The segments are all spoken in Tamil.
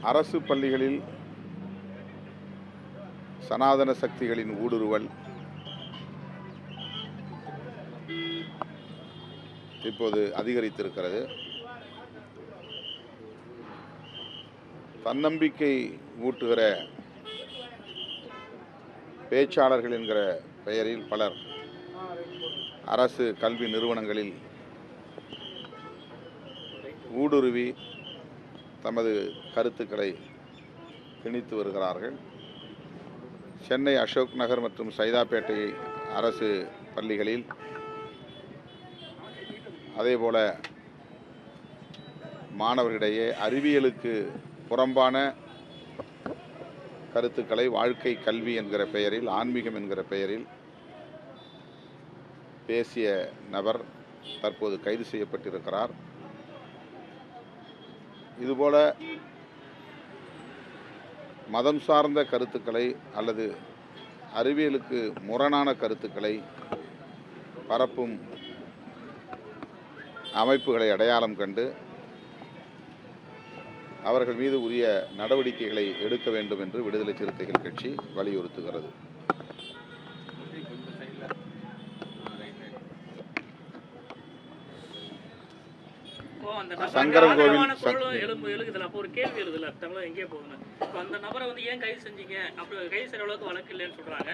அரசு பள்ளிகளில் சனாதன சக்திகளின் ஊடுருவல் இப்போது அதிகரித்திருக்கிறது. தன்னம்பிக்கை ஊட்டுகிற பேச்சாளர்கள் என்கிற பெயரில் பலர் அரசு கல்வி நிறுவனங்களில் ஊடுருவி தமது கருத்துக்களை திணித்து வருகிறார்கள். சென்னை அசோக் நகர் மற்றும் சைதாப்பேட்டை அரசு பள்ளிகளில், அதேபோல மாணவர்களிடையே அறிவியலுக்கு புறம்பான கருத்துக்களை வாழ்க்கை கல்வி என்கிற பெயரில், ஆன்மீகம் என்கிற பெயரில் பேசிய நபர் தற்போது கைது செய்யப்பட்டிருக்கிறார். இதுபோல மதம் சார்ந்த கருத்துக்களை அல்லது அறிவியலுக்கு முரணான கருத்துக்களை பரப்பும் அமைப்புகளை அடையாளம் கண்டு அவர்கள் மீது உரிய நடவடிக்கைகளை எடுக்க வேண்டும் என்று விடுதலை சிறுத்தைகள் கட்சி வலியுறுத்துகிறது. சங்கரன் கோவில் ஒரு கேள்வி எழுதுல தமிழ் எங்கே போகுது. அந்த நபரை ஏன் கைது செஞ்சீங்க, அப்படி கைது செய்யற அளவுக்கு வழக்கு இல்லைன்னு சொல்றாங்க.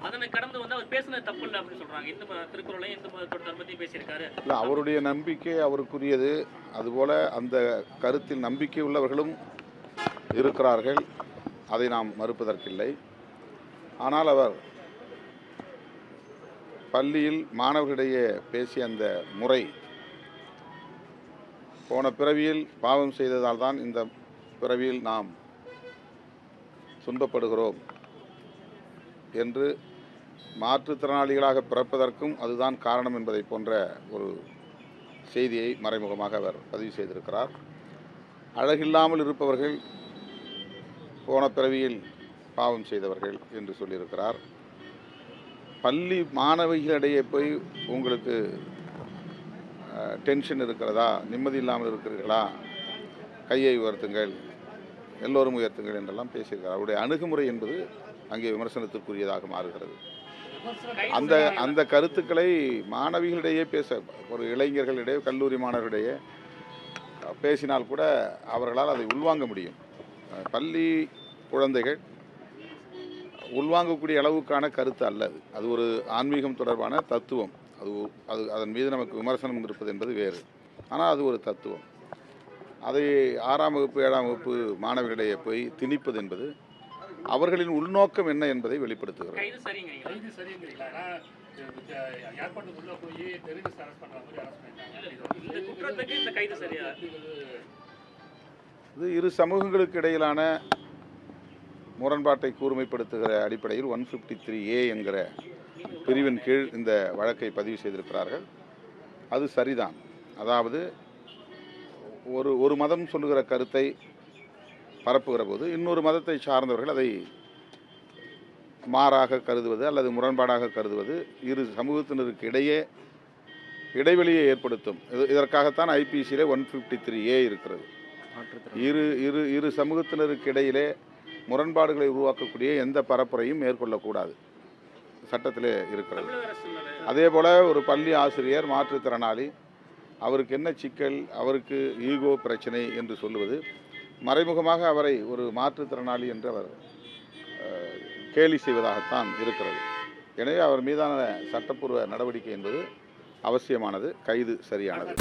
அதனை கடந்து அவர் பேசுனது தப்பு இல்லை அப்படின்னு சொல்றாங்க. இந்த திருக்குறளையும் இந்து மதத்தோட பத்தி பேசியிருக்காரு. இல்லை, அவருடைய நம்பிக்கை அவருக்குரியது. அதுபோல அந்த கருத்தில் நம்பிக்கை உள்ளவர்களும் இருக்கிறார்கள், அதை நாம் மறுப்பதற்கில்லை. ஆனால் அவர் பள்ளியில் மாணவர்களிடையே பேசிய அந்த முறை போன பிறவியில் பாவம் செய்ததால் தான் இந்த பிறவியில் நாம் துன்பப்படுகிறோம் என்று, மாற்றுத்திறனாளிகளாக பிறப்பதற்கும் அதுதான் காரணம் என்பதை போன்ற ஒரு செய்தியை மறைமுகமாக அவர் பதிவு செய்திருக்கிறார். அழகில்லாமல் இருப்பவர்கள் போன பிறவியில் பாவம் செய்தவர்கள் என்று சொல்லியிருக்கிறார். பள்ளி மாணவிகளிடையே போய் உங்களுக்கு டென்ஷன் இருக்கிறதா, நிம்மதி இல்லாமல் இருக்கிறீர்களா, கையை உயர்த்துங்கள், எல்லோரும் உயர்த்துங்கள் என்றெல்லாம் பேசியிருக்கிறார். அவருடைய அணுகுமுறை என்பது அங்கே விமர்சனத்திற்குரியதாக மாறுகிறது. அந்த கருத்துக்களை மாணவிகளிடையே பேச, ஒரு இளைஞர்களிடையே, கல்லூரி மாணவர்களிடையே பேசினால் கூட அவர்களால் அதை உள்வாங்க முடியும். பள்ளி குழந்தைகள் உள்வாங்கக்கூடிய அளவுக்கான கருத்து அல்ல அது ஒரு ஆன்மீகம் தொடர்பான தத்துவம். அதன் மீது நமக்கு விமர்சனம் இருப்பது என்பது வேறு. ஆனால் அது ஒரு தத்துவம். அதை 6ஆம் வகுப்பு 7ஆம் வகுப்பு மாணவர்களிடையே போய் திணிப்பது என்பது அவர்களின் உள்நோக்கம் என்ன என்பதை வெளிப்படுத்துகிறது. இது இரு சமூகங்களுக்கு இடையிலான முரண்பாட்டை கூர்மைப்படுத்துகிற அடிப்படையில் 153A என்கிற பிரிவின் கீழ் இந்த வழக்கை பதிவு செய்திருக்கிறார்கள். அது சரிதான். அதாவது ஒரு மதம் சொல்லுகிற கருத்தை பரப்புகிற போது இன்னொரு மதத்தை சார்ந்தவர்கள் அதை மாறாக கருதுவது அல்லது முரண்பாடாக கருதுவது இரு சமூகத்தினருக்கு இடையே இடைவெளியை ஏற்படுத்தும். இதற்காகத்தான் ஐபிசியிலே 153A இருக்கிறது. இரு சமூகத்தினருக்கு இடையிலே முரண்பாடுகளை உருவாக்கக்கூடிய எந்த பரப்புரையும் மேற்கொள்ளக்கூடாது சட்டத்திலே இருக்கிறது. அதே போல் ஒரு பள்ளி ஆசிரியர் மாற்றுத்திறனாளி, அவருக்கு என்ன சிக்கல், அவருக்கு ஈகோ பிரச்சனை என்று சொல்லுவது மறைமுகமாக அவரை ஒரு மாற்றுத்திறனாளி என்று அவர் கேலி செய்வதாகத்தான் இருக்கிறது. எனவே அவர் மீதான சட்டப்பூர்வ நடவடிக்கை என்பது அவசியமானது, கைது சரியானது.